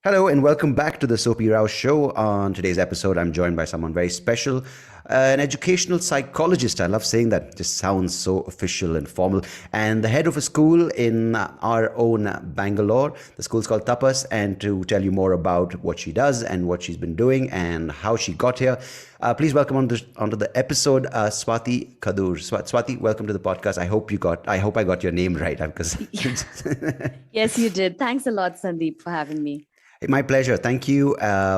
Hello and welcome back to the SoapyRao show. On today's episode, I'm joined by someone very special, an educational psychologist. I love saying that; it just sounds so official and formal. And the head of a school in our own Bangalore. The school's called Tapas. And to tell you more about what she does and what she's been doing and how she got here, please welcome onto the episode Swathi Kadur. Swathi, welcome to the podcast. I hope I got your name right because. Yes, you did. Thanks a lot, Sandeep, for having me. My pleasure. Thank you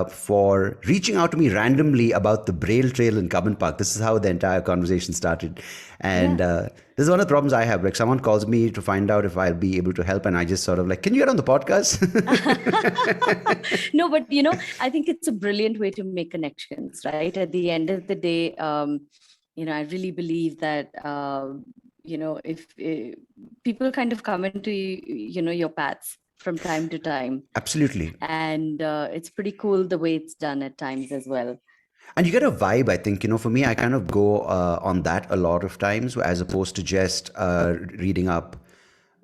for reaching out to me randomly about the Braille Trail in Cubbon Park. This is how the entire conversation started. And this is one of the problems I have. Like someone calls me to find out if I'll be able to help. And I just sort of like, can you get on the podcast? No, but I think it's a brilliant way to make connections, right? At the end of the day, I really believe that, if people kind of come into, your paths from time to time. Absolutely. And it's pretty cool the way it's done at times as well. And you get a vibe, I think, for me, I kind of go on that a lot of times as opposed to just reading up,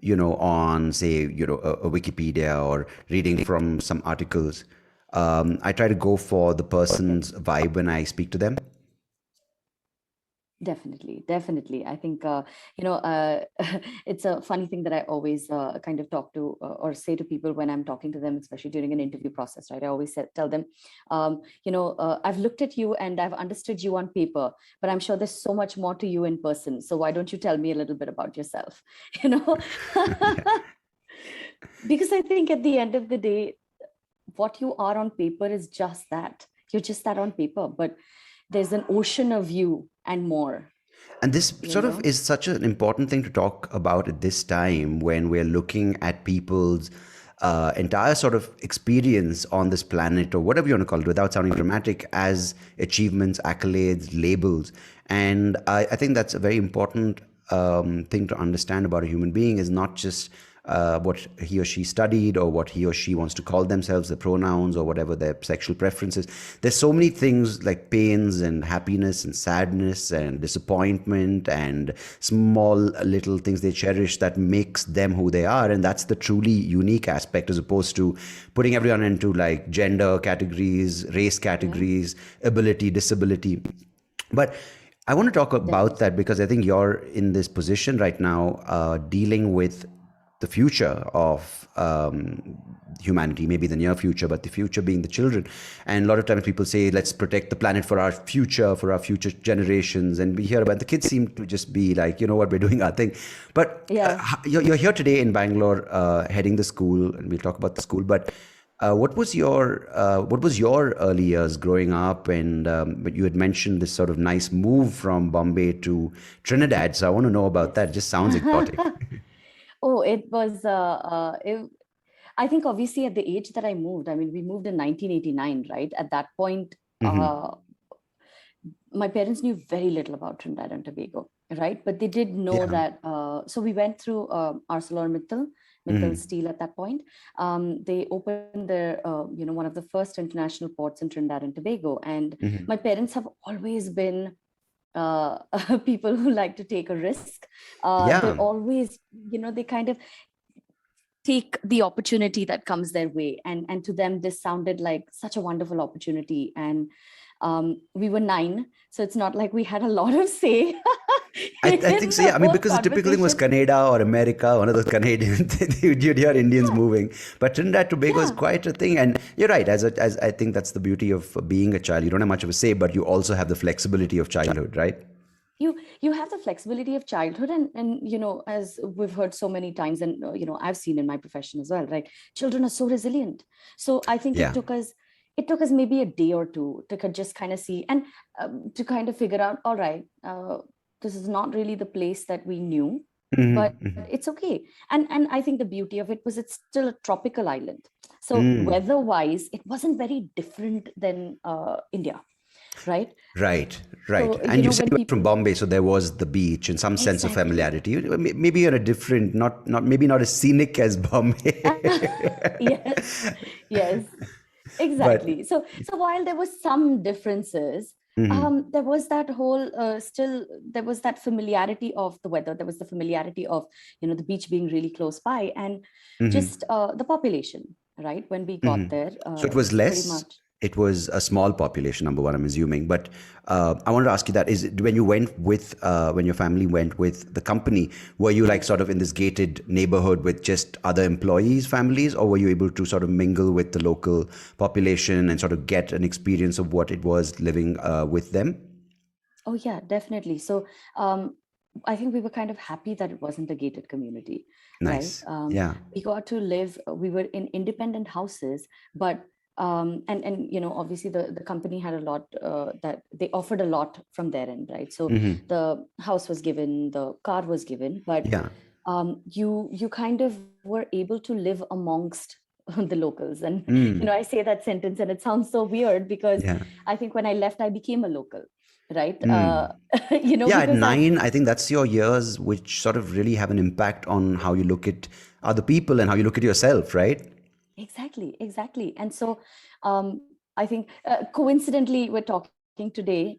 on, say, a Wikipedia or reading from some articles. I try to go for the person's vibe when I speak to them. Definitely. I think, it's a funny thing that I always kind of talk to or say to people when I'm talking to them, especially during an interview process, right? I always tell them, I've looked at you and I've understood you on paper, but I'm sure there's so much more to you in person. So why don't you tell me a little bit about yourself? Because I think at the end of the day, what you are on paper is just that. You're just that on paper, but there's an ocean of you and more. And this sort of is such an important thing to talk about at this time when we're looking at people's entire sort of experience on this planet or whatever you want to call it without sounding dramatic as achievements, accolades, labels. And I think that's a very important thing to understand about a human being is not just what he or she studied or what he or she wants to call themselves, the pronouns or whatever their sexual preferences. There's so many things like pains and happiness and sadness and disappointment and small little things they cherish that makes them who they are. And that's the truly unique aspect as opposed to putting everyone into like gender categories, race categories, ability, disability. But I want to talk about that because I think you're in this position right now dealing with the future of humanity, maybe the near future, but the future being the children. And a lot of times people say, let's protect the planet for our future generations. And we hear about the kids seem to just be like, you know what, we're doing our thing. But you're here today in Bangalore heading the school, and we'll talk about the school. But what was your early years growing up? And but you had mentioned this sort of nice move from Bombay to Trinidad. So I want to know about that. It just sounds exotic. Oh, it was, I think obviously at the age that I moved, I mean, we moved in 1989, right? At that point, my parents knew very little about Trinidad and Tobago, right? But they did know that, so we went through ArcelorMittal, Steel at that point. They opened their, one of the first international ports in Trinidad and Tobago. And my parents have always been people who like to take a risk. They're always, they kind of take the opportunity that comes their way. And to them, this sounded like such a wonderful opportunity. And we were 9, so it's not like we had a lot of say. I think so. Yeah, I mean, because the typical thing was Canada or America, one of those Canadian things, you'd hear Indians moving. But Trinidad Tobago is quite a thing. And you're right, as I think that's the beauty of being a child. You don't have much of a say, but you also have the flexibility of childhood, right? You have the flexibility of childhood, and as we've heard so many times, and I've seen in my profession as well, right? Children are so resilient. So I think it took us maybe a day or two to just kind of see and to kind of figure out, all right, this is not really the place that we knew, but it's okay. And I think the beauty of it was it's still a tropical island. So weather-wise, it wasn't very different than India. Right. So, and you said you were from Bombay, so there was the beach and some sense of familiarity. Maybe you're a different, maybe not as scenic as Bombay. Yes, exactly. So while there was some differences, there was that whole there was that familiarity of the weather. There was the familiarity of the beach being really close by, and just the population. right? When we got there, So it was it's pretty less. much. It was a small population, number one, I'm assuming. But I wanted to ask you that: is it, when you went with, when your family went with the company, were you like sort of in this gated neighborhood with just other employees' families, or were you able to sort of mingle with the local population and sort of get an experience of what it was living with them? Oh yeah, definitely. So I think we were kind of happy that it wasn't a gated community, right? Nice. Yeah. We got to live. We were in independent houses, but and obviously the company had a lot that they offered a lot from their end, right? So the house was given, the car was given, but Yeah. you kind of were able to live amongst the locals. And I say that sentence and it sounds so weird because Yeah. I think when I left I became a local, right? Yeah, at Because I 9, I think that's your years which sort of really have an impact on how you look at other people and how you look at yourself, right? exactly. And so I think coincidentally we're talking today.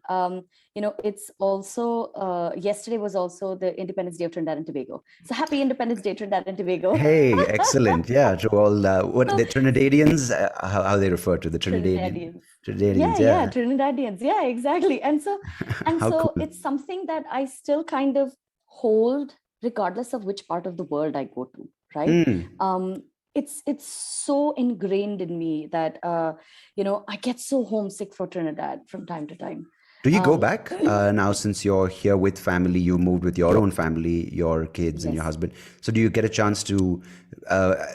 It's also yesterday was also the Independence Day of Trinidad and Tobago. So happy Independence Day, Trinidad and Tobago. Hey, excellent. Yeah, to all what So the Trinidadians, how they refer to the Trinidadians. Trinidadians, Yeah, yeah. Trinidadians. Yeah, exactly. And so How cool. it's something that I still kind of hold regardless of which part of the world I go to, right? Hmm. It's so ingrained in me that I get so homesick for Trinidad from time to time. Do you go Um, back now since you're here with family? You moved with your own family, your kids and your yes. husband. So do you get a chance to,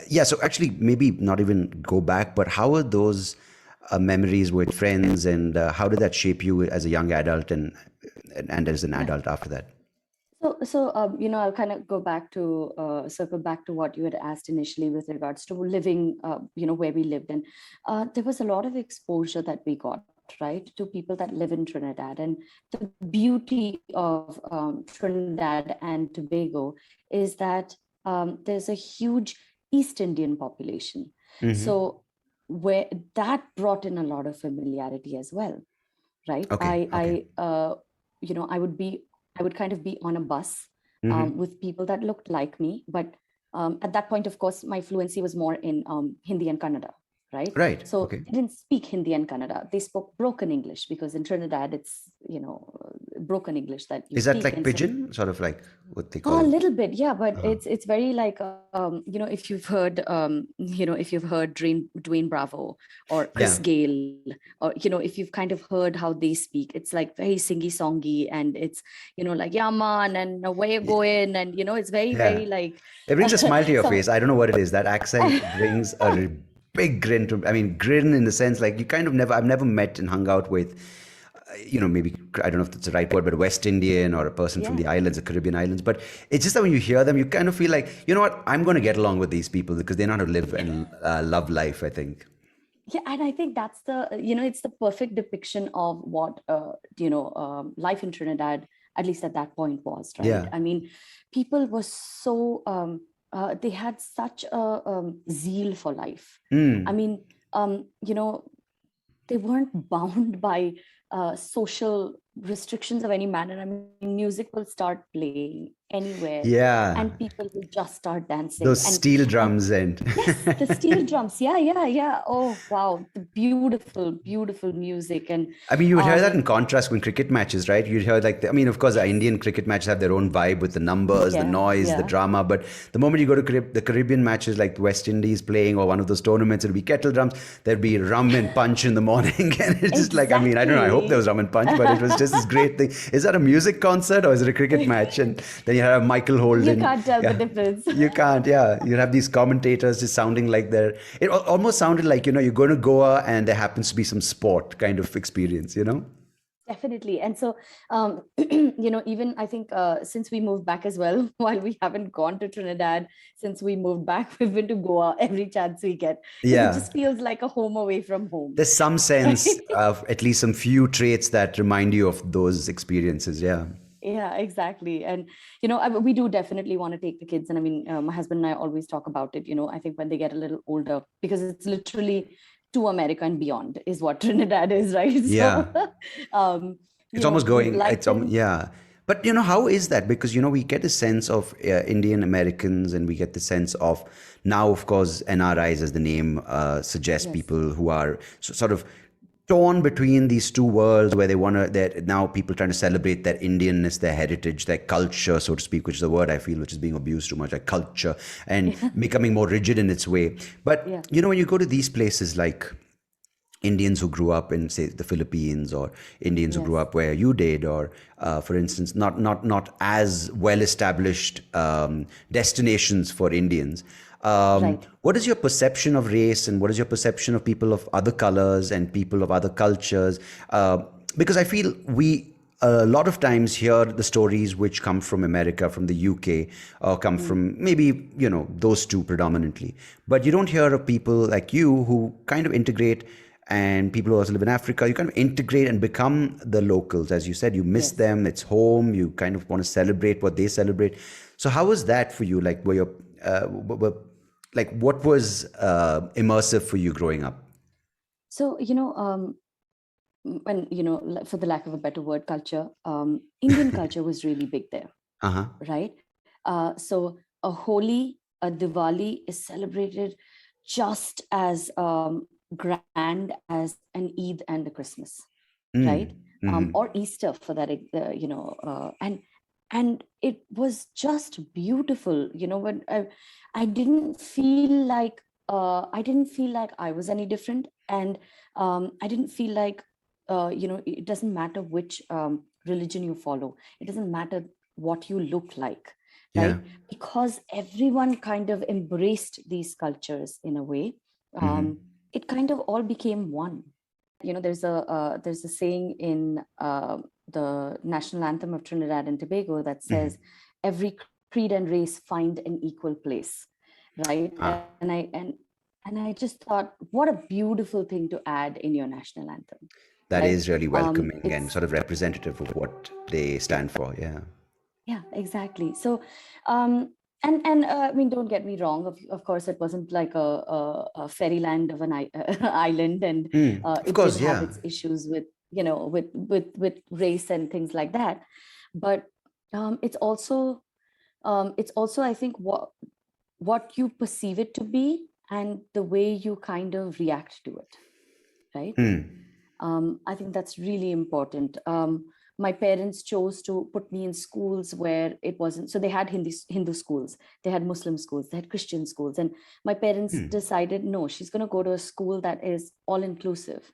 yeah, so actually maybe not even go back, but how are those memories with friends and how did that shape you as a young adult and as an Yeah. adult after that? I'll kind of go back to circle back to what you had asked initially with regards to living, where we lived. And there was a lot of exposure that we got, right, to people that live in Trinidad. And the beauty of Trinidad and Tobago is that there's a huge East Indian population. Hmm. So where that brought in a lot of familiarity as well, right? Okay. Okay. I would kind of be on a bus Hmm. with people that looked like me, but at that point, of course, my fluency was more in Hindi and Kannada, right? Right. So Okay. they didn't speak Hindi and Kannada. They spoke broken English because in Trinidad, it's broken English that you Is that speak, like and so pidgin, sort of like what they a call? little bit, yeah, but Uh, it's very like if you've heard Dwayne Bravo or Chris yeah. Gale, or if you've kind of heard how they speak, it's like very singy songy, and it's like yeah man, and where you going, and it's very Yeah. very like It brings a smile to your some face. I don't know what it is. That accent brings a big grin to, I mean, grin in the sense like you kind of never, I've never met and hung out with, maybe, I don't know if that's the right word, but a West Indian or a person from yeah. the islands, the Caribbean islands. But it's just that when you hear them, you kind of feel like, you know what, I'm going to get along with these people because they know how to live and love life, I think. Yeah, and I think that's it's the perfect depiction of what life in Trinidad, at least at that point, was, right? Yeah. I mean, people were so they had such a zeal for life. I Mm. mean, they weren't bound by social restrictions of any manner. I mean, music will start playing anywhere, Yeah. and people will just start dancing. Those steel And drums and yes, the steel drums. Yeah, yeah, yeah. Oh, wow. The beautiful, beautiful music. And I mean, you would hear that um, in contrast when cricket matches, right? You'd hear like, I mean, of course, the yes, Indian cricket matches have their own vibe with the numbers, the yeah, noise, the yeah, drama. But the moment you go to the Caribbean matches, like West Indies playing or one of those tournaments, it'll be kettle drums. There'd be rum and punch in the morning, and it's just like, I mean, I don't know. I hope there was exactly. rum and punch, but it was just this great thing. Is that a music concert or is it a cricket match? And then you have Michael You Holden. can't tell the Yeah. difference. You can't, yeah. You have these commentators just sounding like they're. It almost sounded like you're going to Goa and there happens to be some sport kind of experience. Definitely. And so, even I think since we moved back as well, while we haven't gone to Trinidad, since we moved back, we've been to Goa every chance we get because it Yeah, just feels like a home away from home. there's some sense Right? of at least some few traits that remind you of those experiences. Yeah, Yeah, exactly. And, we do definitely want to take the kids. And I mean, my husband and I always talk about it, I think when they get a little older, because it's literally to America and beyond is what Trinidad is, right? yeah. So, um, It's almost going. like them. Yeah. But how is that? Because we get a sense of Indian Americans, and we get the sense of now, of course, NRIs, as the name suggests, Yes. people who are sort of torn between these two worlds, where they want to. That now people trying to celebrate their Indianness, their heritage, their culture, so to speak, which is a word I feel which is being abused too much, like culture, and becoming more rigid in its way. But Yeah. when you go to these places like Indians who grew up in, say, the Philippines, or Indians who grew Yes. up where you did, or for instance, not as well established destinations for Indians. Right. What is your perception of race, and what is your perception of people of other colors and people of other cultures? Because I feel we a lot of times hear the stories which come from America, from the UK, or come Mm. from maybe, those two predominantly. But you don't hear of people like you who kind of integrate, and people who also live in Africa. You kind of integrate and become the locals. As you said, you miss Yes. them, it's home, you kind of want to celebrate what they celebrate. So how was that for you? Like, like, what was immersive for you growing up? So, when, for the lack of a better word, culture, Indian culture was really big there, Uh-huh. right? So a Holi, a Diwali is celebrated just as grand as an Eid and a Christmas, right? Or Easter, for that, and it was just beautiful. When I didn't feel like I was any different, and I didn't feel like it doesn't matter which religion you follow. It doesn't matter what you look like, Yeah. right? Because everyone kind of embraced these cultures in a way. It kind of all became one. There's a saying in the national anthem of Trinidad and Tobago that says, "Every creed and race find an equal place," right? Ah, And I just thought, what a beautiful thing to add in your national anthem, that right? is really welcoming and It's sort of representative of what they stand for. Yeah. Yeah, exactly. So, I mean, don't get me wrong. Of course, it wasn't like a fairyland of an island, and Of it did course, have yeah. its issues with with race and things like that. But it's also I think what you perceive it to be, and the way you kind of react to it, right? I think that's really important. My parents chose to put me in schools where it wasn't, so they had Hindu schools, they had Muslim schools, they had Christian schools, and my parents decided, no, she's going to go to a school that is all inclusive,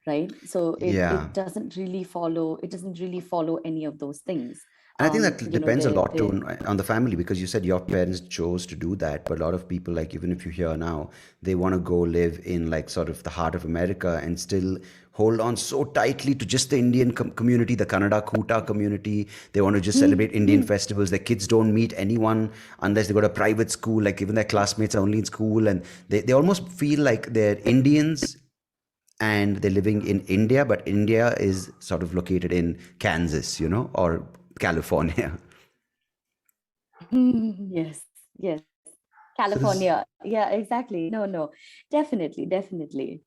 right? So Yeah. it doesn't really follow any of those things. And I think that depends a lot too They on the family, because you said your parents chose to do that, but a lot of people, like, even if you hear now, they want to go live in, like, sort of the heart of America and still hold on so tightly to just the Indian community, the Kannada Kuta community. They want to just celebrate Indian festivals. Their kids don't meet anyone unless they go to a private school. Like, even their classmates are only in school, and they almost feel like they're Indians and they're living in India, but India is sort of located in Kansas, or California. yes, yes, So this, California, yeah, exactly. No, no, definitely, definitely.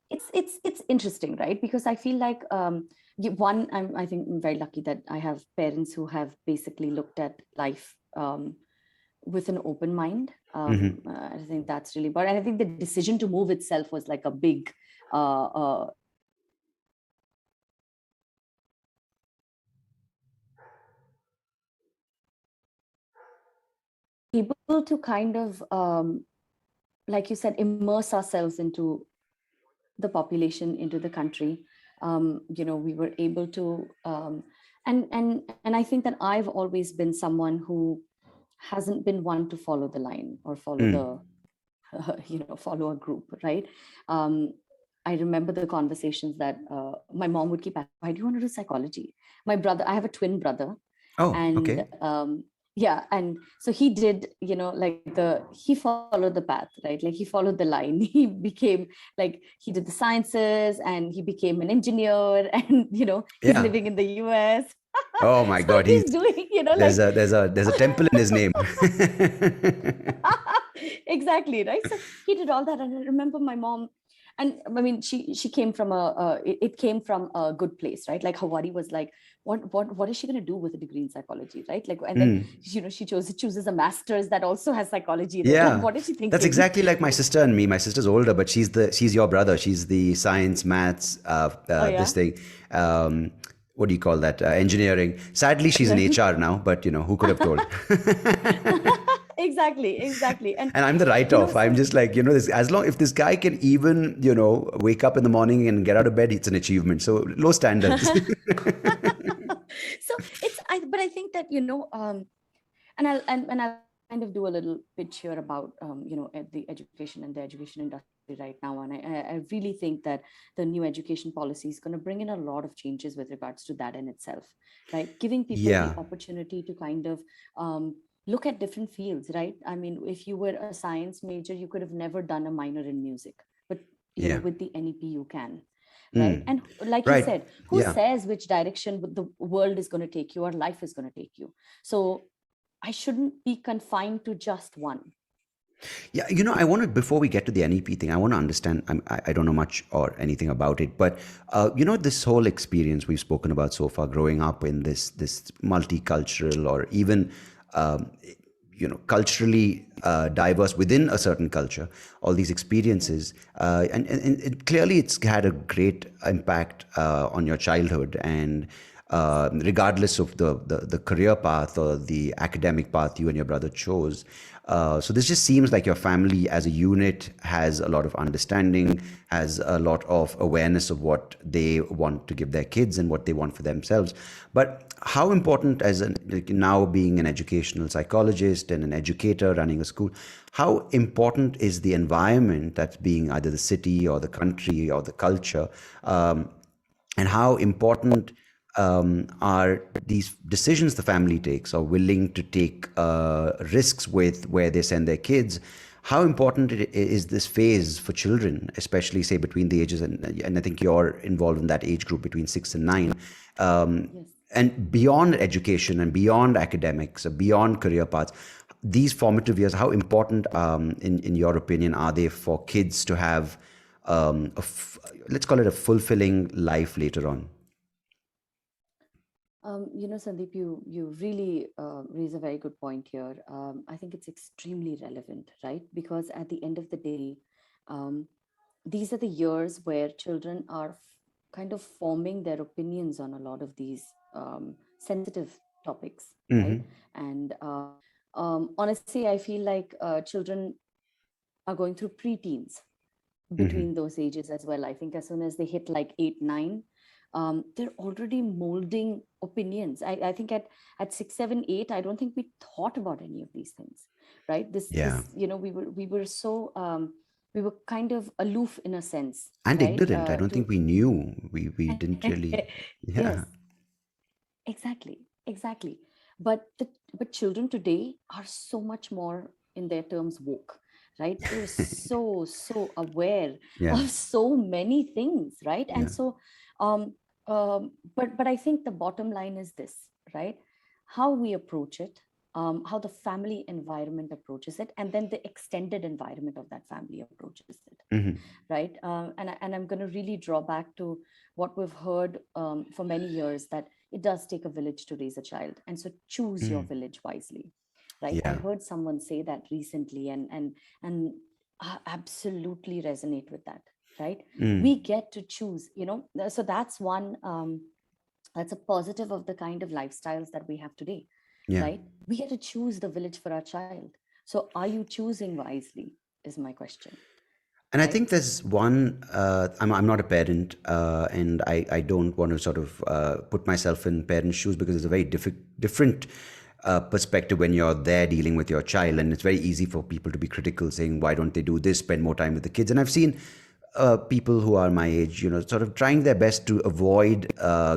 It's interesting, right? Because I feel like I think I'm very lucky that I have parents who have basically looked at life with an open mind. I think that's really important. And I think the decision to move itself was like a big able to kind of like you said, immerse ourselves into the population, into the country. We were able to and I think that I've always been someone who hasn't been one to follow the line or follow the follow a group, right? um, I remember the conversations that my mom would keep asking, why do you want to do psychology? I have a twin brother, oh, and okay. yeah, and so he did, he followed the path, right? Like, he followed the line. He became, like, he did the sciences, and he became an engineer, and he's Yeah. living in the US. Oh my So God, he's doing, there's like a temple in his name. exactly, right? So he did all that, and I remember my mom And I mean, she came from it came from a good place, right? Like her worry was like, what is she going to do with a degree in psychology, right? Like, and then she chooses a master's that also has psychology in it. Like, Yeah, what is she that's thinking? exactly like my sister and me. My sister's older, but she's your brother. She's the science, maths, Oh this yeah. thing. What do you call that? Engineering. Sadly, she's in HR now, but who could have told? Exactly. And And I'm the write-off. I'm so just like, this, as long if this guy can even, wake up in the morning and get out of bed, it's an achievement. So low standards. so but I think that, and I'll kind of do a little pitch here about at the education and the education industry right now. And I really think that the new education policy is going to bring in a lot of changes with regards to that in itself, right? Giving people the Yeah, opportunity to kind of look at different fields, right? I mean, if you were a science major, you could have never done a minor in music, but yeah. with the NEP you can, right? Mm. And like you Right. said, who Yeah. says which direction the world is going to take you or life is going to take you? So I shouldn't be confined to just one. Yeah, I want to, before we get to the NEP thing, I want to understand. I don't know much or anything about it, but this whole experience we've spoken about so far, growing up in this multicultural or even culturally diverse within a certain culture, all these experiences, and clearly it's had a great impact on your childhood and. Regardless of the career path or the academic path you and your brother chose. So this just seems like your family as a unit has a lot of understanding, has a lot of awareness of what they want to give their kids and what they want for themselves. But how important, like now being an educational psychologist and an educator running a school, how important is the environment that's being either the city or the country or the culture, and how important are these decisions the family takes or willing to take risks with where they send their kids? How important is this phase for children, especially say between the ages, and I think you're involved in that age group between 6 and 9, Yes. and beyond education and beyond academics or beyond career paths, these formative years, how important, in your opinion, are they for kids to have, let's call it a fulfilling life later on? Sandeep, you really raise a very good point here. I think it's extremely relevant, right? Because at the end of the day, um, these are the years where children are kind of forming their opinions on a lot of these sensitive topics, right? Mm-hmm. And honestly, I feel like children are going through preteens Mm-hmm. between those ages as well. I think as soon as they hit like 8, 9, they're already molding opinions. I think at 6, 7, 8, I don't think we thought about any of these things, right? Yeah. We were so we were kind of aloof in a sense, And right? ignorant. I don't think To we knew. We didn't really. Yes, Yeah. exactly. But children today are so much more, in their terms, woke, right? They're so aware Yeah. of so many things, right? Yeah. And so um but I think the bottom line is this, right? How we approach it, how the family environment approaches it, and then the extended environment of that family approaches it, Mm-hmm. right? And I'm going to really draw back to what we've heard for many years, that it does take a village to raise a child, and so choose your Mm. village wisely, right? I Yeah. heard someone say that recently, and I absolutely resonate with that, right? Mm. We get to choose, so that's one, that's a positive of the kind of lifestyles that we have today, Yeah. right? We get to choose the village for our child. So are you choosing wisely, is my question, And I right? think there's one. I'm not a parent, and I don't want to sort of put myself in parents' shoes because it's a very different perspective when you're there dealing with your child, and it's very easy for people to be critical, saying why don't they do this, spend more time with the kids. And I've seen people who are my age, sort of trying their best to avoid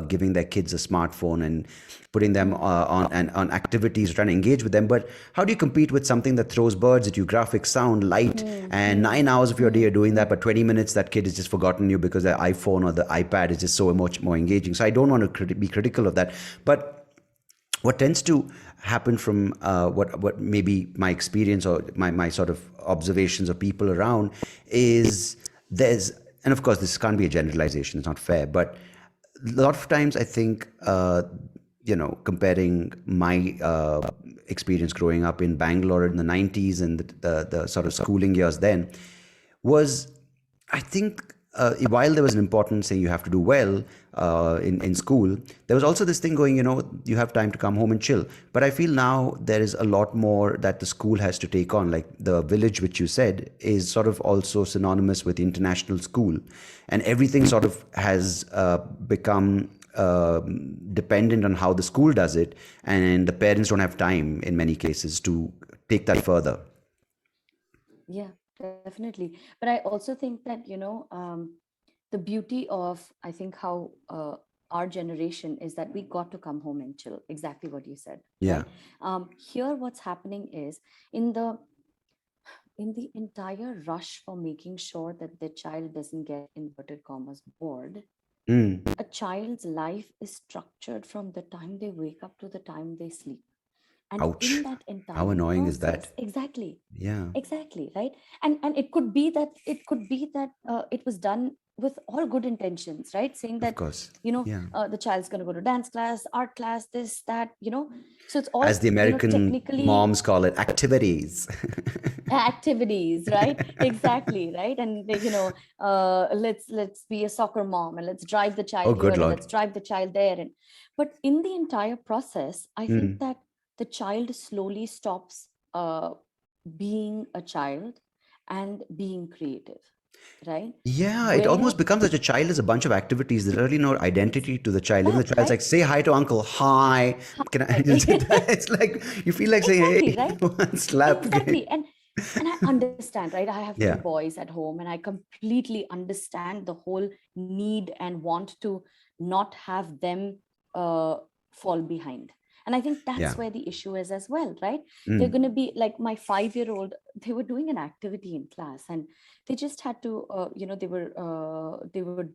giving their kids a smartphone and putting them on activities, trying to engage with them. But how do you compete with something that throws birds at you, graphics, sound, light, and 9 hours of your day you're doing that, but 20 minutes that kid has just forgotten you because the iPhone or the iPad is just so much more engaging. So I don't want to be critical of that, but what tends to happen from what maybe my experience or my sort of observations of people around is there's and of course, this can't be a generalization, it's not fair, but a lot of times I think, comparing my experience growing up in Bangalore in the 90s and the sort of schooling years then was, I think, while there was an importance saying you have to do well in school, there was also this thing going, you have time to come home and chill. But I feel now there is a lot more that the school has to take on. Like the village, which you said, is sort of also synonymous with international school. And everything sort of has become dependent on how the school does it. And the parents don't have time in many cases to take that further. Yeah, definitely. But I also think that, the beauty of, I think, how our generation is that we got to come home and chill. Exactly what you said, Yeah. right? Here, what's happening is in the entire rush for making sure that the child doesn't get inverted commas bored, Mm. a child's life is structured from the time they wake up to the time they sleep. And in Ouch. that How entire annoying is process, that? exactly, Yeah, exactly, right? And it could be that it was done with all good intentions, right? Saying of that, course. Yeah. the child's going to go to dance class, art class, this, that, so it's all, As the American technically moms call it, activities. activities, right? Exactly, right? And let's be a soccer mom, and let's drive the Oh, child here, good and Lord. let's drive the child there. And but in the entire process, I think Mm. that the child slowly stops being a child and being creative, right? Yeah, it Where almost becomes that a child is a bunch of activities. There's really no identity to the child. Even yeah, the child's right, like, say hi to uncle. Hi. Can I? right. It's like, you feel like saying, Exactly, hey, right. slap. Exactly. And I understand, right? I have two Yeah. boys at home, and I completely understand the whole need and want to not have them uh, fall behind. And I think Yeah. that's where the issue is as well, right? They're Mm. going to be like my 5-year-old. They were doing an activity in class, and they just had to, they were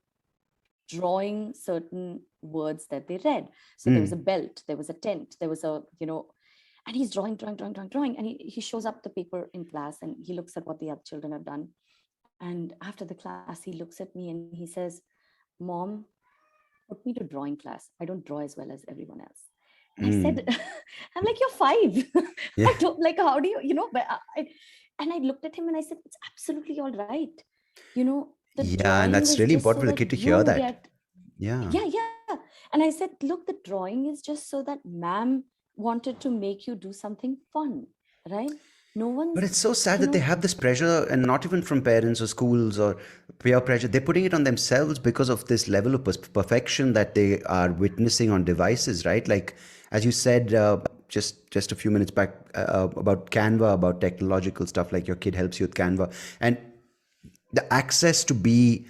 drawing certain words that they read. So there was a Mm. belt, there was a tent, there was a, and he's drawing, and he shows up the paper in class, and he looks at what the other children have done. And after the class, he looks at me and he says, Mom, put me to drawing class. I don't draw as well as everyone else. And I said, Mm. I'm like, you're 5. Yeah. I don't, like, how do you, but and I looked at him and I said, it's absolutely all right. The Yeah. And drawing that's is really just so important for the that kid to hear you that. get, Yeah. yeah. And I said, look, the drawing is just so that ma'am wanted to make you do something fun, right? No But one's, it's so sad you that they know, have this pressure, and not even from parents or schools or peer pressure. They're putting it on themselves because of this level of perfection that they are witnessing on devices, right? Like, as you said just a few minutes back about Canva, about technological stuff, like your kid helps you with Canva. And the access to be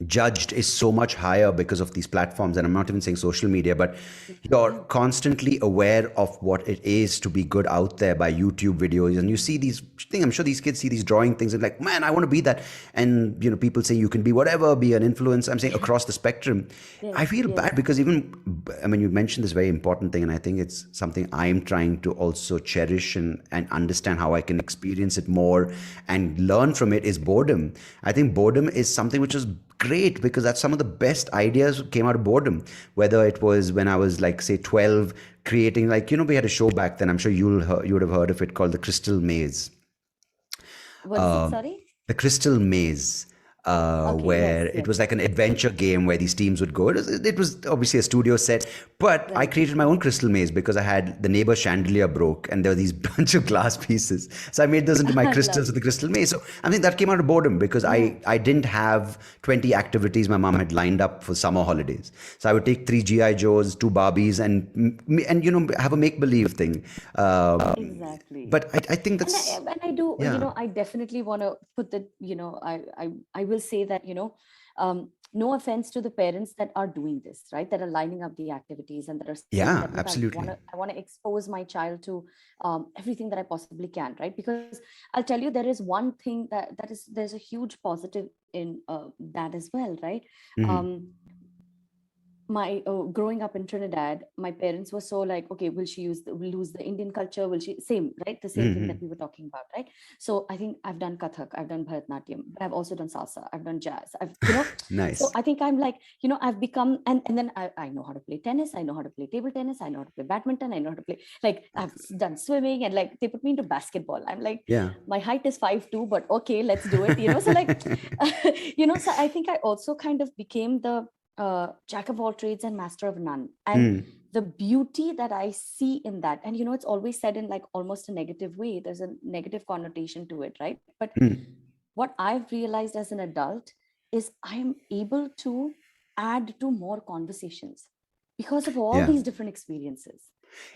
judged is so much higher because of these platforms. And I'm not even saying social media, but you're yeah, constantly aware of what it is to be good out there by YouTube videos. And you see these things, I'm sure these kids see these drawing things and like, man, I want to be that. And people say you can be whatever, be an influencer. I'm saying across the spectrum. I yes, feel bad yes, because even, I mean, you mentioned this very important thing, and I think it's something I'm trying to also cherish and understand how I can experience it more and learn from it, is boredom. I think boredom is something which is great because that's some of the best ideas came out of boredom. Whether it was when I was like, say, 12, creating, like, we had a show back then. I'm sure you would have heard of it, called the Crystal Maze. what is it, sorry? The Crystal Maze, Okay, where yes, it was yes, like an adventure game where these teams would go. It was obviously a studio set, but I right. created my own crystal maze because I had the neighbor chandelier broke and there were these bunch of glass pieces. So I made those into my crystals of the Lovely. crystal maze. So I think that came out of boredom because Yeah, I didn't have 20 activities my mom had lined up for summer holidays. So I would take 3 GI Joes, 2 Barbies, and have a make believe thing. exactly. But I think And that's, I do, yeah. I definitely want to put that, I will say that, no offense to the parents that are doing this, right? That are lining up the activities and that are saying Yeah, that, look, absolutely. I want to expose my child to everything that I possibly can, right? Because I'll tell you, there is one thing there's a huge positive in that as well, right? Hmm. Um, growing up in Trinidad, my parents were so like, okay, will she will lose the Indian culture? Will she same, right? The same thing that we were talking about, right? So I think I've done Kathak, I've done Bharatnatyam, but I've also done salsa, I've done jazz, so Nice. I think I'm like, I've become, and then I know how to play tennis, I know how to play table tennis, I know how to play badminton, I know how to play, like I've done swimming, and like they put me into basketball. I'm like, Yeah. my height is 5'2", but okay, let's do it, so like, so I think I also kind of became the jack of all trades and master of none. And the beauty that I see in that, and it's always said in like almost a negative way, there's a negative connotation to it, right? But what I've realized as an adult is I'm able to add to more conversations because of all Yeah. these different experiences,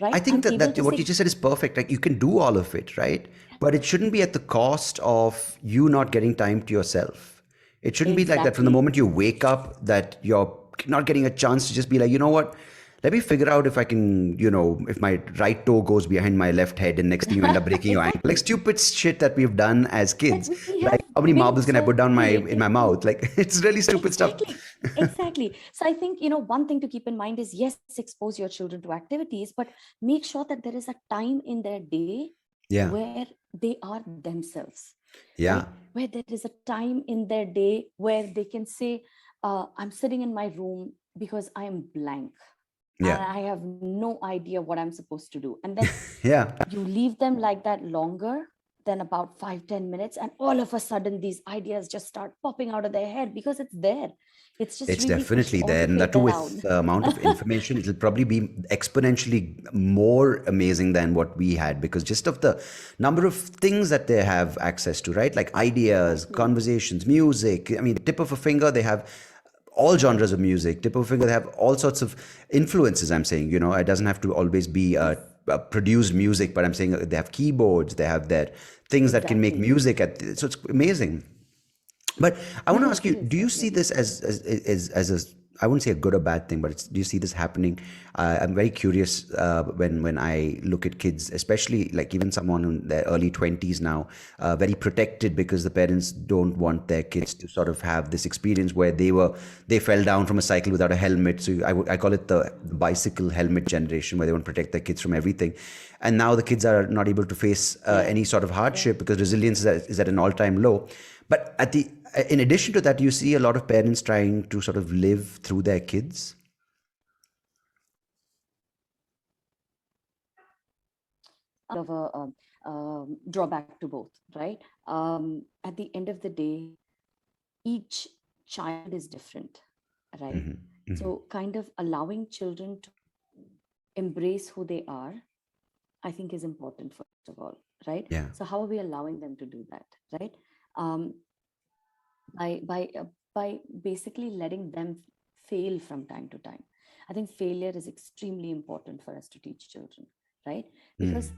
I right? think I'm that, able that to what you say, just said is perfect. Like you can do all of it, right? But it shouldn't be at the cost of you not getting time to yourself. It shouldn't be like that from the exactly. moment you wake up that you're not getting a chance to just be like, you know what? Let me figure out if I can, if my right toe goes behind my left head and next thing you end up breaking your ankle. Like Exactly. stupid shit that we've done as That kids. we Like have how many been marbles can I put down in circulating. my mouth? Like it's really stupid stuff. Exactly. So I think, one thing to keep in mind is, yes, expose your children to activities, but make sure that there is a time in their day Yeah. where they are themselves, right? Yeah. Where there is a time in their day where they can say, I'm sitting in my room because I am blank Yeah. and I have no idea what I'm supposed to do. And then Yeah. you leave them like that longer than about 5-10 minutes, and all of a sudden these ideas just start popping out of their head because it's there. It's just It's really pushed definitely all there. the And way that too, down. with the amount of information, it'll probably be exponentially more amazing than what we had because just of the number of things that they have access to, right? Like ideas, Exactly. conversations, music. I mean, tip of a finger, they have all genres of music. Tip of a finger, they have all sorts of influences. I'm saying, it doesn't have to always be Yes, produced music, but I'm saying they have keyboards, they have their things that can make exactly. music. So it's amazing. But I want to ask It you: is do you see definitely. this as a, I wouldn't say a good or bad thing, but do you see this happening? I'm very curious when I look at kids, especially like even someone in their early 20s now, very protected because the parents don't want their kids to sort of have this experience where they fell down from a cycle without a helmet. So I call it the bicycle helmet generation, where they want to protect their kids from everything. And now the kids are not able to face Yeah. any sort of Yeah. hardship because resilience is at an all-time low. But in addition to that, you see a lot of parents trying to sort of live through their kids. Of a drawback to both, right? At the end of the day, each child is different, right? So kind of allowing children to embrace who they are, I think is important, first of all, right? Yeah. So how are we allowing them to do that, right? Um, by basically letting them fail from time to time. I think failure is extremely important for us to teach children, right? Because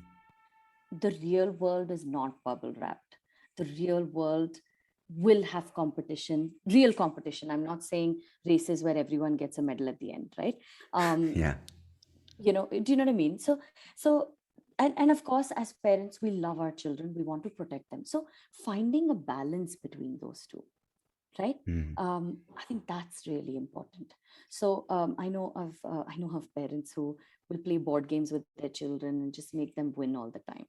the real world is not bubble wrapped. The real world will have competition, real competition. I'm not saying races where everyone gets a medal at the end, right? Um, Yeah. do you know what I mean? So and of course, as parents, we love our children, we want to protect them. So finding a balance between those two, right? I think that's really important. So I know of parents who will play board games with their children and just make them win all the time.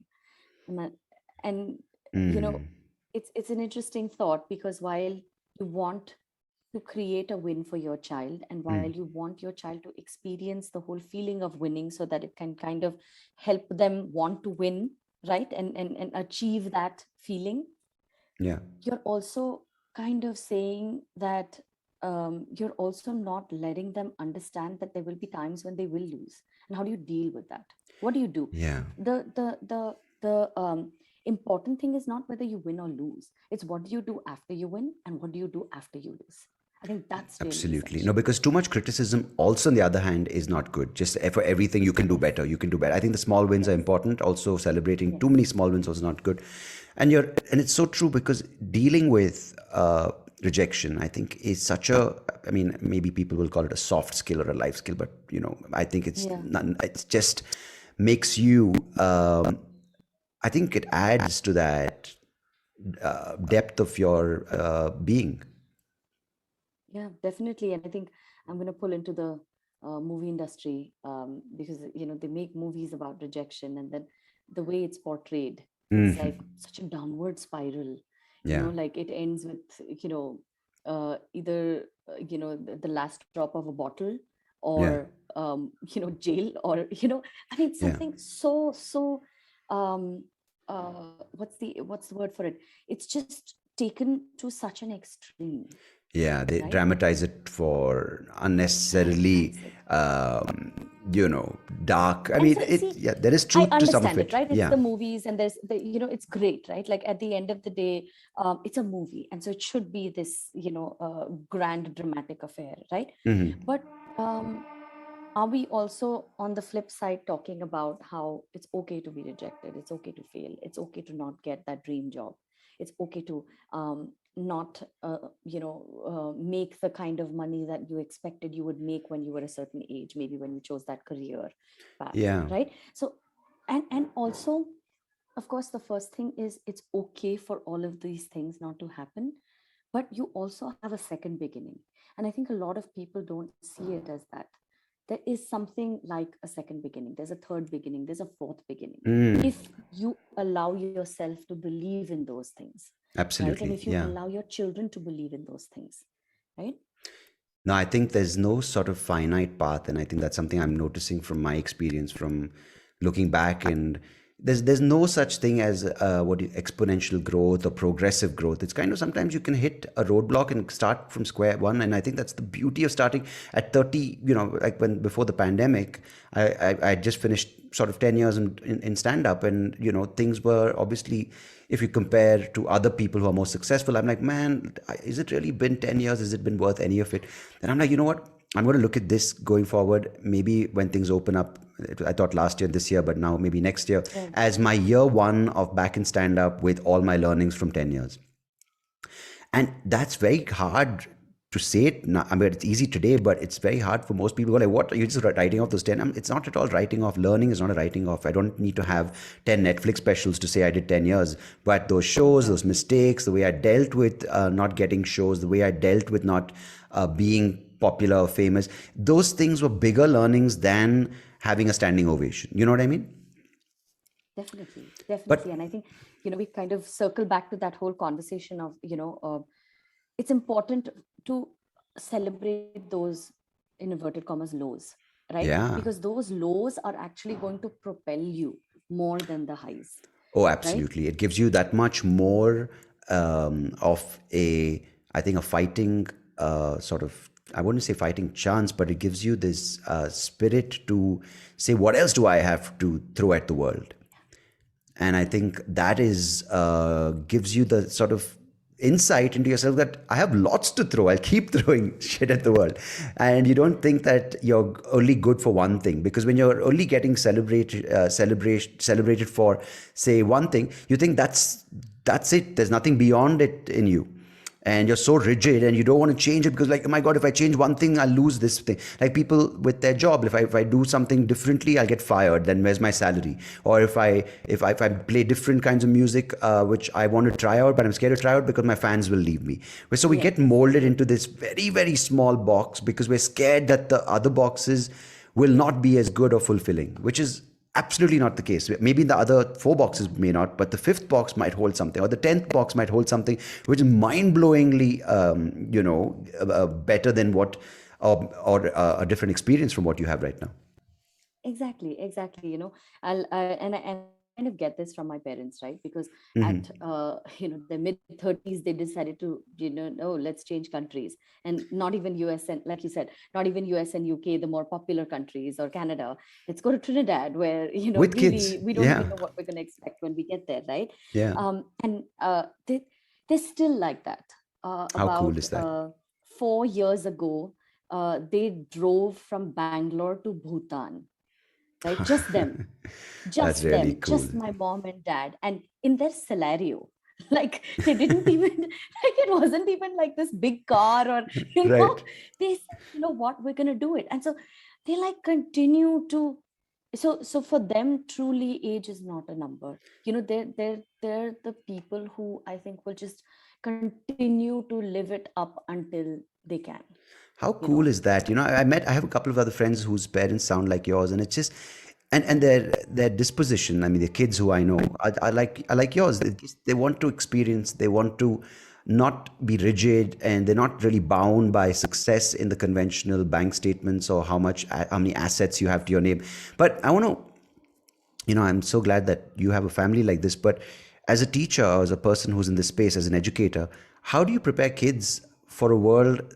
And that, and you know it's an interesting thought, because while you want to create a win for your child, and while you want your child to experience the whole feeling of winning so that it can kind of help them want to win, right, and achieve that feeling, Yeah. you're also kind of saying that you're also not letting them understand that there will be times when they will lose. And how do you deal with that? What do you do? Yeah. The important thing is not whether you win or lose. It's what do you do after you win and what do you do after you lose. I think that's really Absolutely. No, essential. because too much criticism also, on the other hand, is not good. Just for everything, you can do Yes. better. You can do better. I think the small wins are Yes. important. Also, celebrating Yes. too many small wins was not good. And it's so true because dealing with rejection, I think, is such a. I mean, maybe people will call it a soft skill or a life skill, but I think it's Yeah. not, it's just makes you. I think it adds to that depth of your being. Yeah, definitely. And I think I'm going to pull into the movie industry, because they make movies about rejection, and then the way it's portrayed, it's like such a downward spiral. Yeah. Like it ends with either the last drop of a bottle, Yeah. or jail, or I mean Yeah. something so um what's the word for it, it's just taken to such an extreme, Yeah, they right? dramatize it for unnecessarily, Dramatize it. dark. I And mean, so see, yeah, there is I truth to some of understand it, it. right? It's Yeah. the movies, and there's it's great, right? Like at the end of the day, it's a movie, and so it should be this grand dramatic affair, right? But um are we also on the flip side talking about how it's okay to be rejected, it's okay to fail, it's okay to not get that dream job, it's okay to not make the kind of money that you expected you would make when you were a certain age, maybe when you chose that career path, Yeah. right? So and also, of course, the first thing is it's okay for all of these things not to happen, but you also have a second beginning. And I think a lot of people don't see it as that. There is something like a second beginning, there's a third beginning, there's a fourth beginning, if you allow yourself to believe in those things, right? And if Absolutely. you Yeah. allow your children to believe in those things, right? No, I think there's no sort of finite path, and I think that's something I'm noticing from my experience from looking back. And there's no such thing as exponential growth or progressive growth. It's kind of sometimes you can hit a roadblock and start from square one, and I think that's the beauty of starting at 30. Like when before the pandemic, I just finished sort of 10 years in stand up, and things were obviously, if you compare to other people who are more successful, I'm like, man, is it really been 10 years? Has it been worth any of it? And I'm like, you know what? I'm going to look at this going forward, maybe when things open up. I thought last year, this year, but now maybe next year, Right. as my year one of back in stand up with all my learnings from 10 years. And that's very hard to say it now. I mean, it's easy today, but it's very hard for most people. Like, what are you just writing off those 10? It's not at all writing off. Learning is not a writing off. I don't need to have 10 Netflix specials to say I did 10 years. But those shows, those Exactly. mistakes, the way I dealt with not getting shows, the way I dealt with not being popular or famous, those things were bigger learnings than having a standing ovation. You know what I mean? Definitely, definitely. But And I think, we kind of circle back to that whole conversation of, it's important to celebrate those, in inverted commas, lows, right? yeah. Because those lows are actually going to propel you more than the highs, Oh, right? absolutely. It gives you that much more of I think, a fighting sort of, I wouldn't say fighting chance, but it gives you this spirit to say, what else do I have to throw at the world? And I think that is gives you the sort of insight into yourself that I have lots to throw. I'll keep throwing shit at the world. And you don't think that you're only good for one thing, because when you're only getting celebrated for, say, one thing, you think that's it. There's nothing beyond it in you, and you're so rigid and you don't want to change it, because, like, oh my god, if I change one thing, I'll lose this thing. Like people with their job, if I do something differently, I'll get fired, then where's my salary? Or if I play different kinds of music, which I want to try out, but I'm scared to try out because my fans will leave me. So we get Yes. molded into this very, very small box because we're scared that the other boxes will not be as good or fulfilling, which is absolutely not the case. Maybe the other four boxes may not, but the fifth box might hold something, or the 10th box might hold something which is mind-blowingly, better than what, or a different experience from what you have right now. Exactly, exactly. And I kind of get this from my parents, right? Because at Hmm. their mid 30s, they decided to, no, let's change countries, and not even US, and like you said, not even US and UK, the more popular countries, or Canada. Let's go to Trinidad, where With kids. really we don't even Yeah. know what we're going to expect when we get there, right? Yeah. And they're still like that. How cool About is that? 4 years ago, they drove from Bangalore to Bhutan, right? That's really cool. Just my mom and dad, and in their scenario, like they didn't even like, it wasn't even like this big car, or Right. they said, what, we're gonna do it. And so they like continue to, so for them, truly age is not a number. They're the people who I think will just continue to live it up until they can. How you cool know. is that? I have a couple of other friends whose parents sound like yours, and it's just, and their disposition. I mean, the kids who I know, I like yours. They want to experience. They want to not be rigid, and they're not really bound by success in the conventional bank statements or how many assets you have to your name. But I want to, I'm so glad that you have a family like this. But as a teacher, or as a person who's in this space, as an educator, how do you prepare kids for a world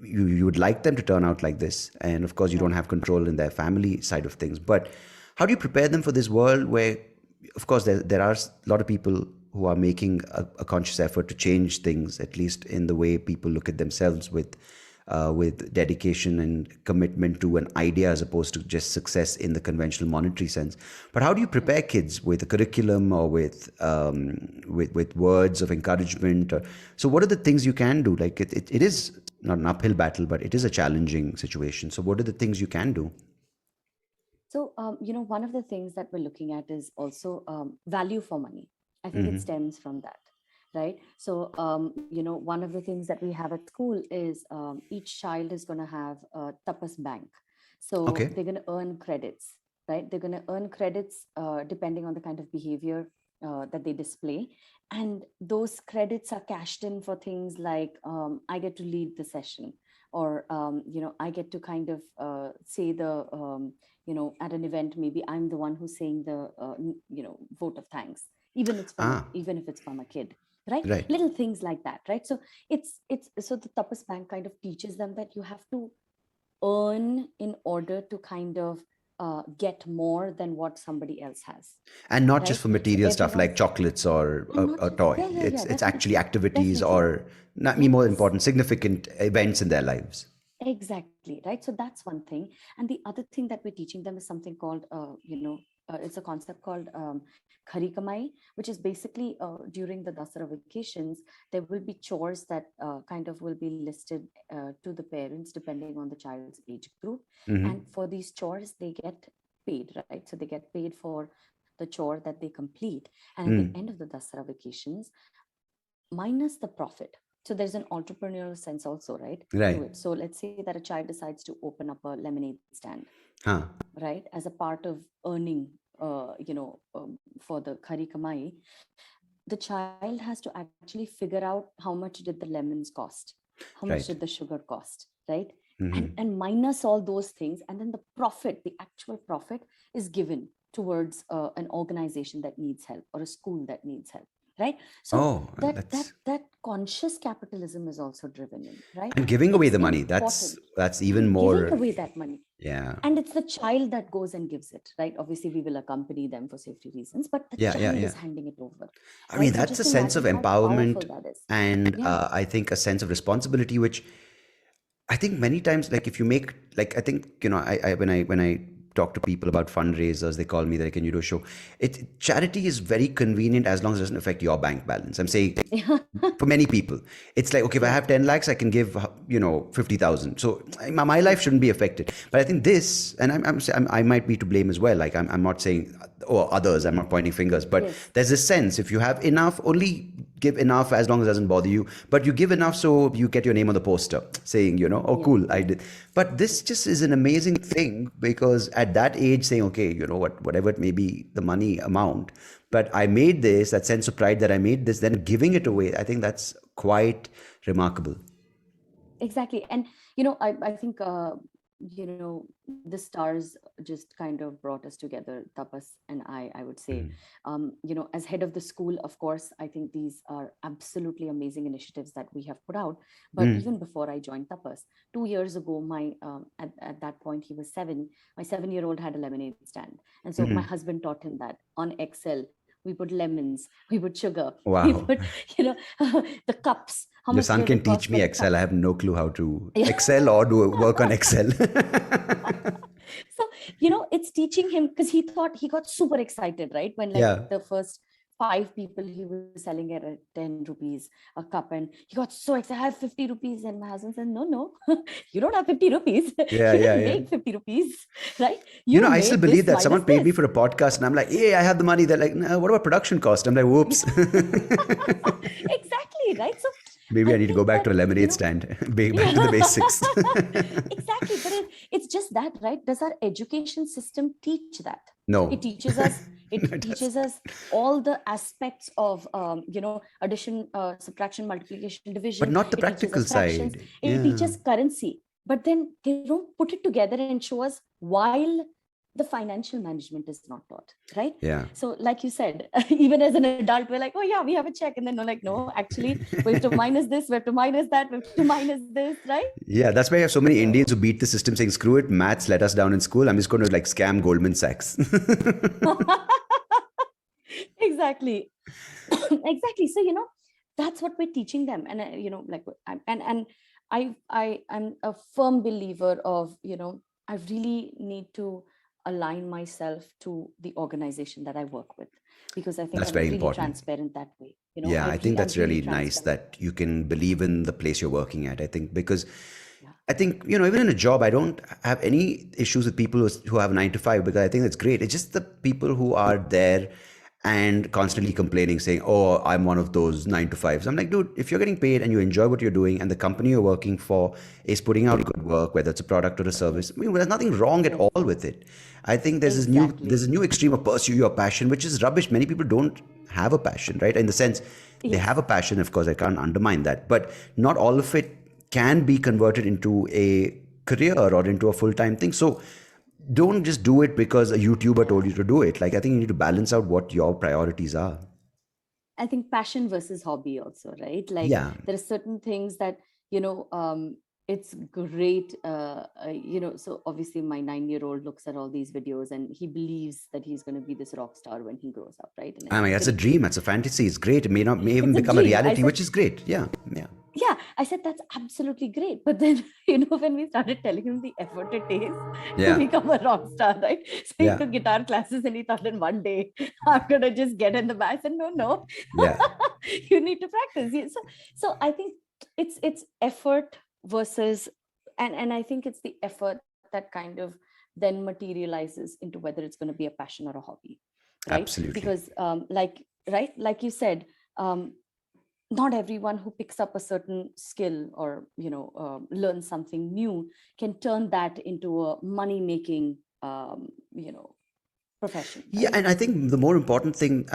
you would like them to turn out like this? And of course, you don't Right. have control in their family side of things. But how do you prepare them for this world where, of course, there are a lot of people who are making a conscious effort to change things, at least in the way people look at themselves with dedication and commitment to an idea as opposed to just success in the conventional monetary sense. But how do you Right. prepare kids with a curriculum or with words of encouragement? So what are the things you can do? Like it is not an uphill battle, but it is a challenging situation. So what are the things you can do? So, one of the things that we're looking at is also value for money. I think it stems from that, right? So, one of the things that we have at school is each child is going to have a Tapas bank. So Okay. they're going to earn credits, right? They're going to earn credits depending on the kind of behavior that they display. And those credits are cashed in for things like I get to lead the session, or, I get to kind of say the, at an event, maybe I'm the one who's saying the vote of thanks, Ah, even if it's from a kid, right? right. Little things like that, right? So it's so the Tapas bank kind of teaches them that you have to earn in order to kind of get more than what somebody else has, And not just right? for So material stuff everyone, like chocolates or and not a just, toy. yeah, yeah, yeah, It's actually definitely, activities definitely. or not me more Yes. important, significant events in their lives. Exactly, right. So that's one thing. And the other thing that we're teaching them is something called, it's a concept called Khari Kamai, which is basically during the Dasara vacations, there will be chores that kind of will be listed to the parents depending on the child's age group. And for these chores, they get paid, right? So they get paid for the chore that they complete. And at the end of the Dasara vacations, minus the profit. So there's an entrepreneurial sense also, right, to Right. it. So let's say that a child decides to open up a lemonade stand, Huh. right, as a part of earning, for the Khari Kamai, the child has to actually figure out how much did the lemons cost, how much did Right. the sugar cost, right? And minus all those things, and then the profit, the actual profit, is given towards an organization that needs help or a school that needs help, right? So Oh, that conscious capitalism is also driven in, right? and giving away It's the money. important, That's even and giving more. away that money, Yeah. and it's the child that goes and gives it, right? Obviously we will accompany them for safety reasons, but the Yeah. Yeah. child Yeah. is handing it over, I mean, right? So that's a just sense of imagine how empowerment powerful that is. and Yeah. I think a sense of responsibility, which I think many times, like if you make, like I think when I talk to people about fundraisers, they call me, like, can you do a show? Charity is very convenient as long as it doesn't affect your bank balance. I'm saying for many people, it's like, okay, if I Yeah. have 10 lakhs, I can give 50,000. So my life shouldn't be affected. But I think this, and I might be to blame as well. Like I'm not saying, or others, I'm not pointing fingers, but Yes. there's this sense, if you have enough, only give enough as long as it doesn't bother you. But you give enough so you get your name on the poster saying, oh, Yeah. cool, I did. But this just is an amazing thing, because at that age, saying, okay, you know what, whatever it may be, the money amount, but I made this, that sense of pride that I made this, then giving it away, I think that's quite remarkable. Exactly. And I think the stars just kind of brought us together, Tapas and I would say. As head of the school, of course, I think these are absolutely amazing initiatives that we have put out. But even before I joined Tapas, 2 years ago, my at that point he was 7, my 7-year-old had a lemonade stand, and so my husband taught him that on Excel we put lemons, we put sugar, we Wow. put the cups, how Your much son does can it teach cost for me the Excel. I cups? have no clue how to Yeah. Excel or do work on Excel. So it's teaching him, because he thought, he got super excited, right, when like Yeah. the first 5 people he was selling it at 10 rupees a cup, and he got so excited, I have 50 rupees, and my husband said, no, you don't have 50 rupees. Yeah, You yeah, didn't yeah. make 50 rupees, right? You I still made believe this that minus someone paid me this. for a podcast and I'm like, hey, I have the money. They're like, no, what about production cost? I'm like, whoops. Exactly, right? So Maybe I I need to go think back that, to a lemonade stand. Back to the basics. exactly. But it's just that, right? Does our education system teach that? It No. teaches us. No, It it does. teaches us all the aspects of, addition, subtraction, multiplication, But division. not the It teaches us practical fractions. side. It Yeah. teaches currency. But then they don't put it together and show us while the financial management is not taught, right? Yeah. So, like you said, even as an adult, we're like, oh yeah, we have a check, and then we're like, no, actually, we have to minus this, we have to minus that, we have to minus this, right? Yeah, that's why you have so many Indians So who beat the system saying, screw it, maths let us down in school. I'm just going to like scam Goldman Sachs. exactly. Exactly. So, that's what we're teaching them. And, like, and I'm a firm believer of, I really need to align myself to the organization that I work with, because I think That's I'm very really important. transparent that way. Yeah, I think I'm that's really really nice transparent. that you can believe in the place you're working at. I think because Yeah. I think, even in a job, I don't have any issues with people who have 9 to 5 because I think that's great. It's just the people who are there and constantly complaining, saying, oh, I'm one of those 9 to 5s. I'm like, dude, if you're getting paid and you enjoy what you're doing and the company you're working for is putting out good work, whether it's a product or a service, Yes. I mean, there's nothing wrong at Yes. all with it. I think there's Exactly. a new extreme of pursue your passion, which is rubbish. Many people don't have a passion, right? In the sense, they have Yes. a passion, of course, I can't undermine that, but not all of it can be converted into a career or into a full-time thing. So don't just do it because a YouTuber told Yeah. you to do it. Like, I think you need to balance out what your priorities are. I think passion versus hobby also, right? Like, Yeah. there are certain things that, it's great. So obviously my 9-year-old looks at all these videos and he believes that he's going to be this rock star when he grows up, right? And I it's mean, that's a great. dream. That's a fantasy. It's great. It may even It's a become a dream. I reality, said, which is great. Yeah. Yeah. yeah, I said, that's absolutely great. But then, when we started telling him the effort it takes to Yeah. become a rock star, right? So he Yeah. took guitar classes and he thought in one day, I'm going to just get in the band. I said, no, Yeah. you need to practice. So I think it's effort versus, and I think it's the effort that kind of then materializes into whether it's going to be a passion or a hobby, right? Absolutely. Because like you said, not everyone who picks up a certain skill or learns something new can turn that into a money making profession, Yeah, right? and I think the more important thing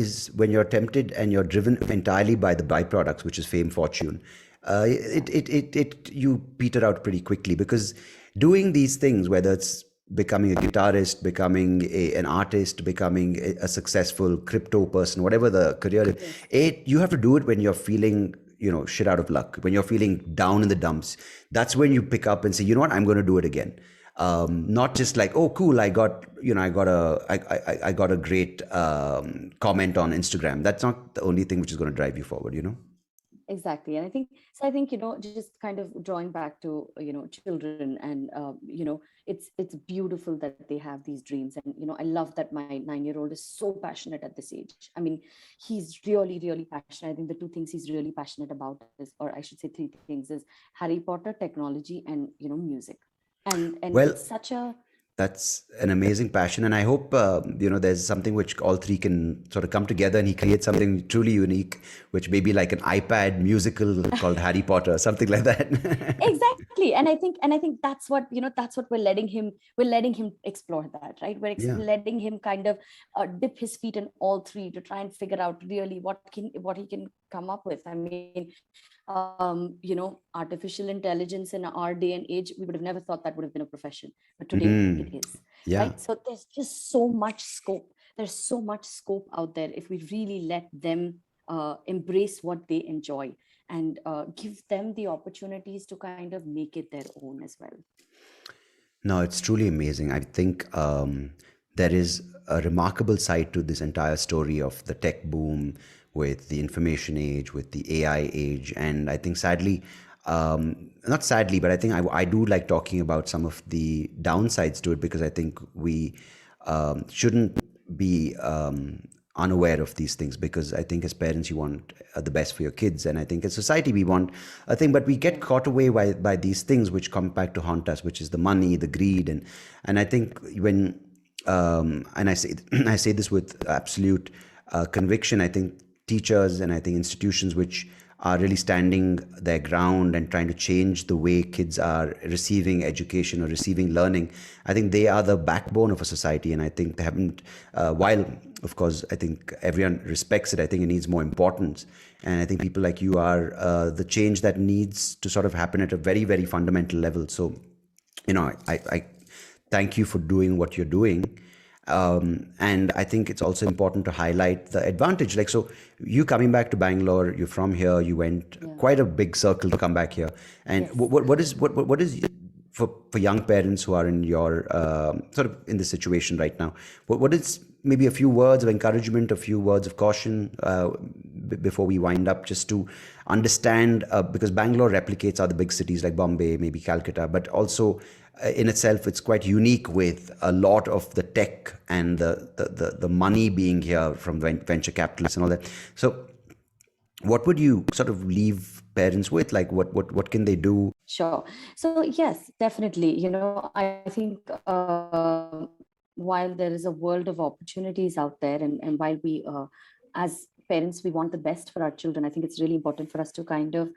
is when you're tempted and you're driven entirely by the byproducts, which is fame, fortune. You peter out pretty quickly because doing these things, whether it's becoming a guitarist, becoming an artist, becoming a successful crypto person, whatever the career is, Yes. you have to do it when you're feeling, shit out of luck, when you're feeling down in the dumps. That's when you pick up and say, you know what, I'm going to do it again. Not just like, oh, cool, I got a great comment on Instagram. That's not the only thing which is going to drive you forward. Exactly. And I think just kind of drawing back to children, and it's beautiful that they have these dreams. And I love that my 9-year-old is so passionate at this age. I mean, he's really, really passionate. I think the two things he's really passionate about is, or I should say three things, is Harry Potter, technology, and music. And Well, it's such a that's an amazing passion, and I hope there's something which all three can sort of come together, and he creates something truly unique, which may be like an iPad musical called Harry Potter, something like that. exactly. And I think that's what we're letting him explore that, right? Yeah. Letting him kind of dip his feet in all three to try and figure out really what he can come up with. I mean, artificial intelligence in our day and age, we would have never thought that would have been a profession, but today it Mm. is, Yeah. right? So there's just so much scope. There's so much scope out there if we really let them embrace what they enjoy, and give them the opportunities to kind of make it their own as well. No, it's truly amazing. I think there is a remarkable side to this entire story of the tech boom with the information age, with the AI age. And I think sadly, not sadly, but I think I do like talking about some of the downsides to it because I think we shouldn't be unaware of these things because I think as parents you want the best for your kids, and I think as society we want a thing, but we get Yes. caught away by these things which come back to haunt us, which is the money, the greed, and I think when and I say I say this with absolute conviction. I think teachers and I think institutions which are really standing their ground and trying to change the way kids are receiving education or receiving learning. I think they are the backbone of a society, and I think they haven't. While of course I think everyone respects it, I think it needs more importance, and I think people like you are the change that needs to sort of happen at a very, very fundamental level. So, I thank you for doing what you're doing. And I think it's also important to highlight the advantage. Like, so you coming back to Bangalore, you're from here, you went Yeah. quite a big circle to come back here. And Yes. what is for young parents who are in your sort of in this situation right now? What is maybe a few words of encouragement, a few words of caution before we wind up, just to understand, because Bangalore replicates other big cities like Bombay, maybe Calcutta, but also in itself, it's quite unique with a lot of the tech and the money being here from venture capitalists and all that. So, what would you sort of leave parents with? Like, what can they do? Sure. So yes, definitely. I think while there is a world of opportunities out there, and while we, as parents, we want the best for our children, I think it's really important for us to kind of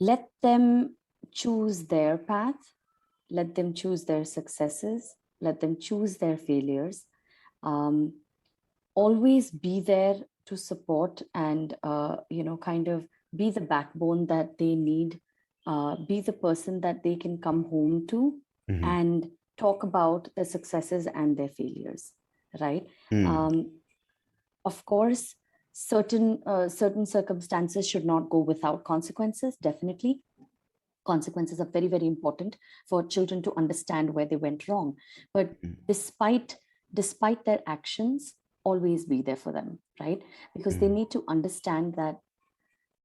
let them choose their path, let them choose their successes, let them choose their failures. Always be there to support and, kind of be the backbone that they need, be the person that they can come home to and talk about their successes and their failures, right? Of course, certain circumstances should not go without consequences, definitely. Consequences are very, very important for children to understand where they went wrong. But despite their actions, always be there for them, right? Because they need to understand that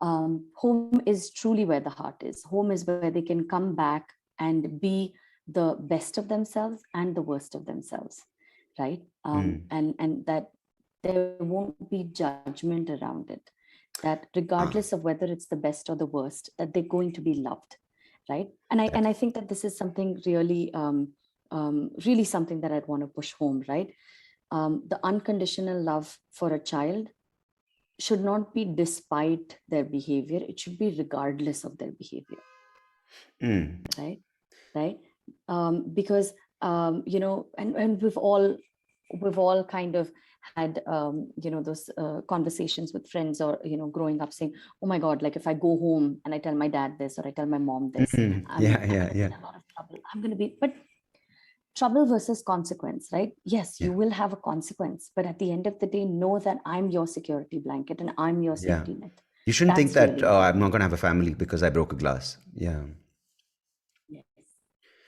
home is truly where the heart is. Home is where they can come back and be the best of themselves and the worst of themselves, right? And that there won't be judgment around it. That regardless of whether it's the best or the worst, that they're going to be loved, right? And I think that this is something really, really something that I'd want to push home, right? The unconditional love for a child should not be despite their behavior. It should be regardless of their behavior, right? Because and we've all kind of had those conversations with friends, or growing up, saying, oh my god, like if I go home and I tell my dad this, or I tell my mom this, I'm Yeah, going to be in a lot of trouble. I'm going to be, but trouble versus consequence, right? Yes, you will have a consequence, but at the end of the day, know that I'm your security blanket and I'm your yeah. safety net. You shouldn't think That's that, really oh, I'm important. not going to have a family because I broke a glass. Yeah. Yes,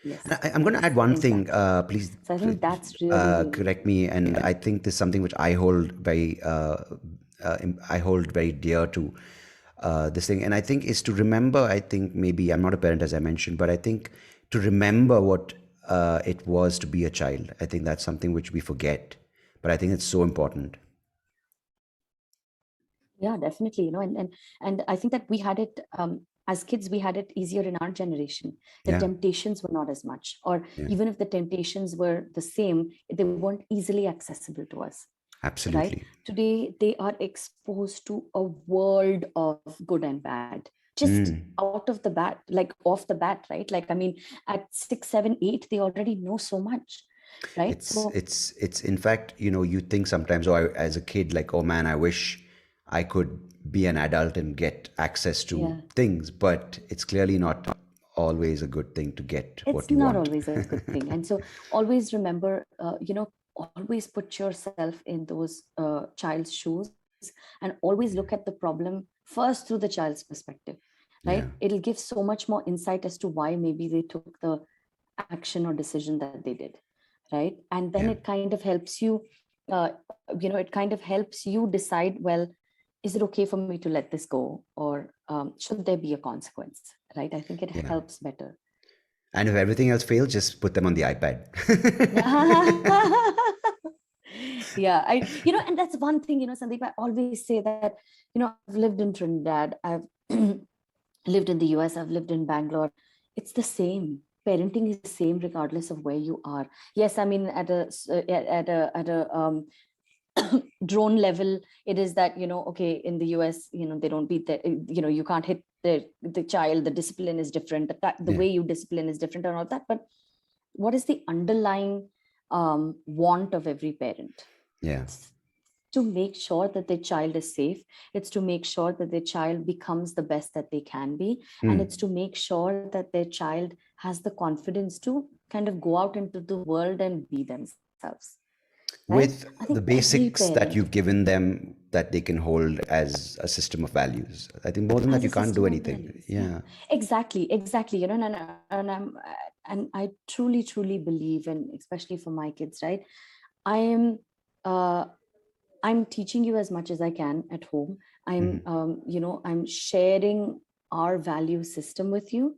yes, And I'm going to yes, add one thing. exactly. Please, So I please think that's really, really correct me. And I think this is something which I hold very dear to, this thing. And I think is to remember. I think maybe I'm not a parent, as I mentioned, but I think to remember what it was to be a child. I think that's something which we forget, but I think it's so important. Yeah, definitely. And I think that we had it, as kids, we had it easier in our generation. The Yeah. temptations were not as much, or Yeah. even if the temptations were the same, they weren't easily accessible to us, right? Absolutely. Today, they are exposed to a world of good and bad, just out of the bat, like off the bat, right? Like, I mean, at 6, 7, 8, they already know so much, right? It's So it's it's in fact, you think sometimes, oh, as a kid, like, oh man, I wish I could be an adult and get access to yeah, things, but it's clearly not always a good thing to get it's what you not want. always a good thing. And so always remember, always put yourself in those child's shoes, and always look at the problem first through the child's perspective, Yeah. right? It'll give so much more insight as to why maybe they took the action or decision that they did, right? And then Yeah. it kind of helps you, uh, it kind of helps you decide, well, is it okay for me to let this go, or should there be a consequence, right? I think it Yeah. helps better. And if everything else fails, just put them on the iPad. Yeah, and that's one thing, Sandeep, I always say that, I've lived in Trinidad, I've lived in the US, I've lived in Bangalore. It's the same. Parenting is the same regardless of where you are. Yes, I mean, at a drone level, it is that, okay, in the US, they don't beat you can't hit the child, the discipline is different, the way you discipline is different and all that. But what is the underlying want of every parent? Yeah. To make sure that their child is safe. It's to make sure that their child becomes the best that they can be. And it's to make sure that their child has the confidence to kind of go out into the world and be themselves. Right? With the basics that you've given them that they can hold as a system of values. I think more than that, you can't do anything. Yeah. Exactly. And I truly believe, and especially for my kids, right? I'm teaching you as much as I can at home. I'm sharing our value system with you,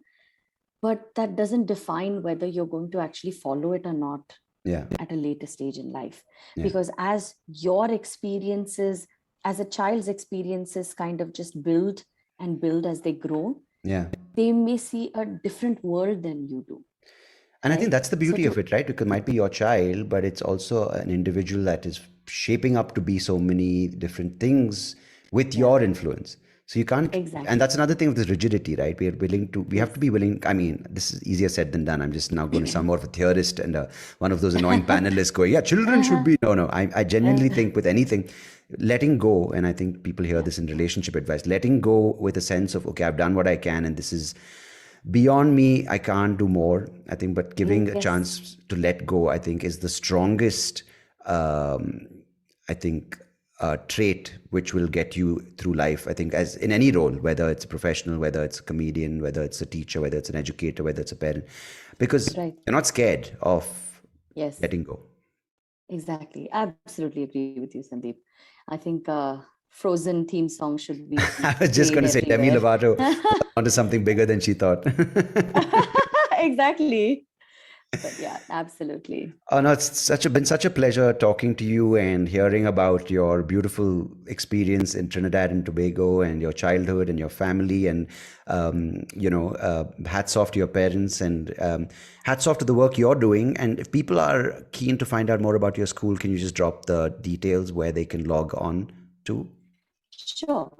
but that doesn't define whether you're going to actually follow it or not at a later stage in life. Because as your experiences, as a child's experiences kind of just build as they grow, they may see a different world than you do. And I think that's the beauty of it, right? Because it might be your child, but it's also an individual that is shaping up to be so many different things with your influence. So you can't, and that's another thing of this rigidity, right? We have to be willing. I mean, this is easier said than done. I'm just now going to sound more of a theorist and one of those annoying panelists going, yeah, children should be, no. I genuinely think with anything, letting go, and I think people hear this in relationship advice, letting go with a sense of, okay, I've done what I can and this is beyond me, I can't do more, I think, but giving a chance to let go, I think, is the strongest, trait which will get you through life, I think, as in any role, whether it's a professional, whether it's a comedian, whether it's a teacher, whether it's an educator, whether it's a parent, because you're not scared of letting go. Exactly. Absolutely agree with you, Sandeep. I think Frozen theme song should be I was just going to say Demi Lovato onto something bigger than she thought. Exactly. But yeah, absolutely. Oh no, it's been such a pleasure talking to you and hearing about your beautiful experience in Trinidad and Tobago and your childhood and your family, and hats off to your parents, and hats off to the work you're doing. And if people are keen to find out more about your school, can you just drop the details where they can log on to? Sure.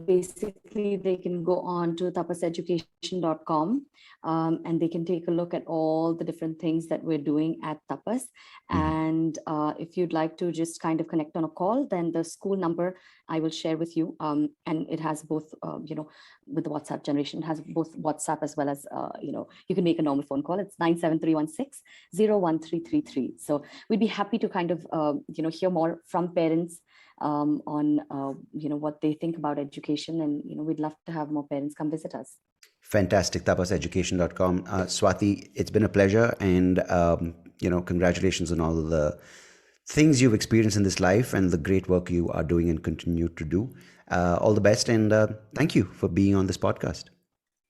Basically they can go on to tapaseducation.com and they can take a look at all the different things that we're doing at Tapas. And if you'd like to just kind of connect on a call, then the school number I will share with you. And it has both, with the WhatsApp generation, it has both WhatsApp as well as, you can make a normal phone call. It's 97316-01333. So we'd be happy to kind of, hear more from parents on what they think about education, and we'd love to have more parents come visit us. Fantastic. Tapaseducation.com. Swathi, it's been a pleasure, and congratulations on all the things you've experienced in this life and the great work you are doing and continue to do. All the best, and thank you for being on this podcast.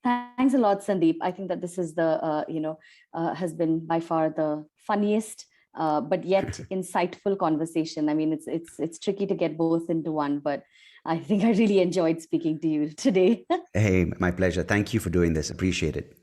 Thanks a lot, Sandeep. I think that this is the has been by far the funniest but yet insightful conversation. I mean, it's tricky to get both into one, but I think I really enjoyed speaking to you today. Hey, my pleasure. Thank you for doing this. Appreciate it.